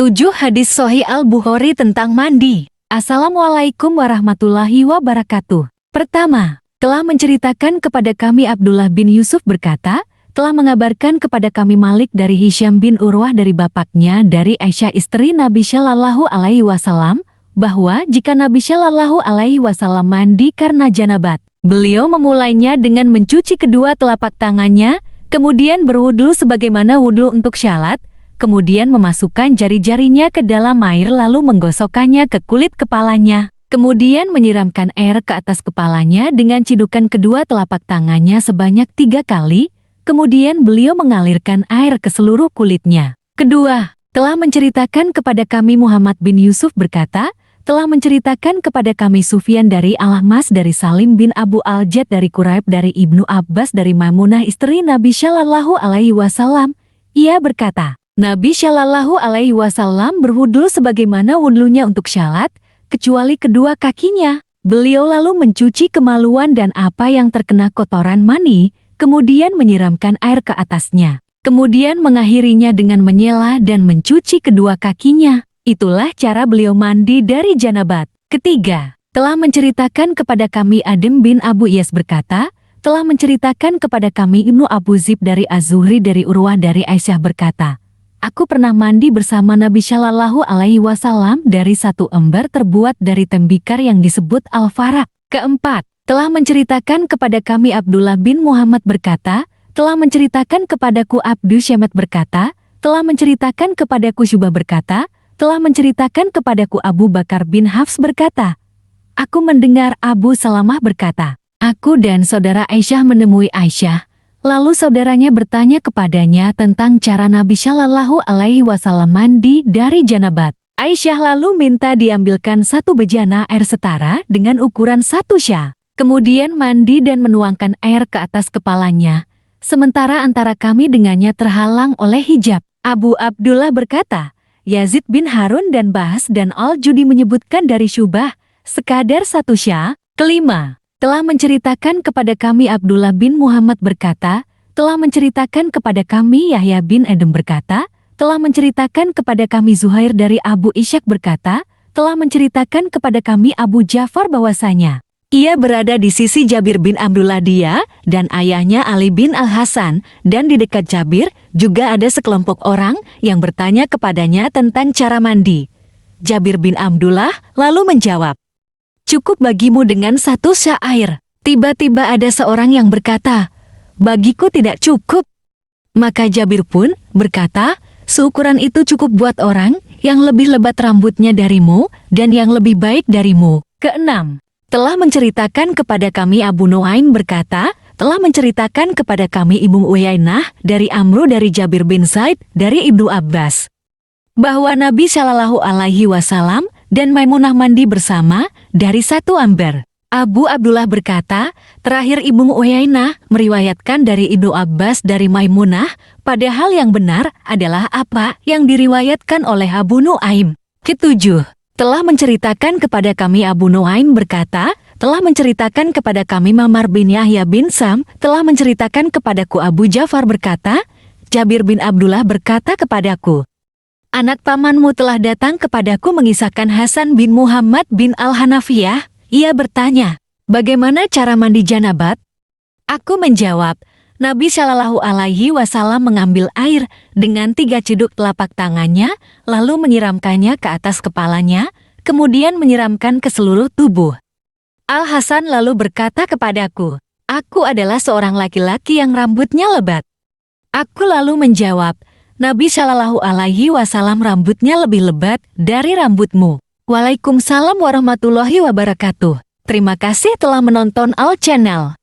7 hadis Sahih Al-Bukhari tentang mandi. Assalamualaikum warahmatullahi wabarakatuh. Pertama, telah menceritakan kepada kami Abdullah bin Yusuf berkata, telah mengabarkan kepada kami Malik dari Hisham bin Urwah dari bapaknya dari Aisyah istri Nabi Shallallahu Alaihi Wasallam, bahwa jika Nabi Shallallahu Alaihi Wasallam mandi karena janabat, beliau memulainya dengan mencuci kedua telapak tangannya, kemudian berwudu sebagaimana wudu untuk syalat, kemudian memasukkan jari-jarinya ke dalam air lalu menggosokkannya ke kulit kepalanya, kemudian menyiramkan air ke atas kepalanya dengan cidukan kedua telapak tangannya sebanyak 3 kali, kemudian beliau mengalirkan air ke seluruh kulitnya. Kedua, telah menceritakan kepada kami Muhammad bin Yusuf berkata, telah menceritakan kepada kami Sufyan dari Al-Ahmas dari Salim bin Abu Al-Jad dari Quraib dari Ibnu Abbas dari Maimunah istri Nabi Shallallahu Alaihi Wasallam, ia berkata, Nabi Shallallahu Alaihi Wasallam berwudu sebagaimana wudunya untuk syalat, kecuali kedua kakinya. Beliau lalu mencuci kemaluan dan apa yang terkena kotoran mani, kemudian menyiramkan air ke atasnya. Kemudian mengakhirinya dengan menyela dan mencuci kedua kakinya. Itulah cara beliau mandi dari janabat. Ketiga, telah menceritakan kepada kami Adem bin Abu Iyas berkata, telah menceritakan kepada kami Ibnu Abu Zib dari Az-Zuhri dari Urwah dari Aisyah berkata, aku pernah mandi bersama Nabi Shallallahu Alaihi Wasallam dari satu ember terbuat dari tembikar yang disebut al-farak. Keempat, telah menceritakan kepada kami Abdullah bin Muhammad berkata, telah menceritakan kepadaku Abdu Syamat berkata, telah menceritakan kepadaku Syubah berkata, telah menceritakan kepadaku Abu Bakar bin Hafs berkata, aku mendengar Abu Salamah berkata, aku dan saudara Aisyah menemui Aisyah. Lalu saudaranya bertanya kepadanya tentang cara Nabi Shallallahu Alaihi Wasallam mandi dari janabat. Aisyah lalu minta diambilkan satu bejana air setara dengan ukuran 1 sya. Kemudian mandi dan menuangkan air ke atas kepalanya. Sementara antara kami dengannya terhalang oleh hijab. Abu Abdullah berkata, Yazid bin Harun dan Bahas dan Al-Judi menyebutkan dari Syubah, sekadar 1 sya. Kelima, telah menceritakan kepada kami Abdullah bin Muhammad berkata, telah menceritakan kepada kami Yahya bin Adam berkata, telah menceritakan kepada kami Zuhair dari Abu Ishaq berkata, telah menceritakan kepada kami Abu Ja'far bahwasanya, ia berada di sisi Jabir bin Abdullah dia dan ayahnya Ali bin Al-Hasan, dan di dekat Jabir juga ada sekelompok orang yang bertanya kepadanya tentang cara mandi. Jabir bin Abdullah lalu menjawab, cukup bagimu dengan 1 sya air. Tiba-tiba ada seorang yang berkata, bagiku tidak cukup. Maka Jabir pun berkata, seukuran itu cukup buat orang yang lebih lebat rambutnya darimu dan yang lebih baik darimu. Keenam, telah menceritakan kepada kami Abu Nuaim berkata, telah menceritakan kepada kami Ibnu Uyainah dari Amru dari Jabir bin Zaid dari Ibnu Abbas, bahwa Nabi Shallallahu Alaihi Wasallam dan Maimunah mandi bersama dari 1 ember. Abu Abdullah berkata, terakhir Ibnu Uyainah meriwayatkan dari Ibnu Abbas dari Maimunah, padahal yang benar adalah apa yang diriwayatkan oleh Abu Nuaim. Ketujuh, telah menceritakan kepada kami Abu Nuaim berkata, telah menceritakan kepada kami Mamar bin Yahya bin Sam, telah menceritakan kepadaku Abu Ja'far berkata, Jabir bin Abdullah berkata kepadaku, anak pamanmu telah datang kepadaku mengisahkan Hasan bin Muhammad bin Al-Hanafiyah. Ia bertanya, bagaimana cara mandi janabat? Aku menjawab, Nabi Shallallahu Alaihi Wasallam mengambil air dengan 3 ciduk telapak tangannya, lalu menyiramkannya ke atas kepalanya, kemudian menyiramkan ke seluruh tubuh. Al-Hasan lalu berkata kepadaku, aku adalah seorang laki-laki yang rambutnya lebat. Aku lalu menjawab, Nabi Shallallahu Alaihi Wasallam rambutnya lebih lebat dari rambutmu. Waalaikumsalam warahmatullahi wabarakatuh. Terima kasih telah menonton Al Channel.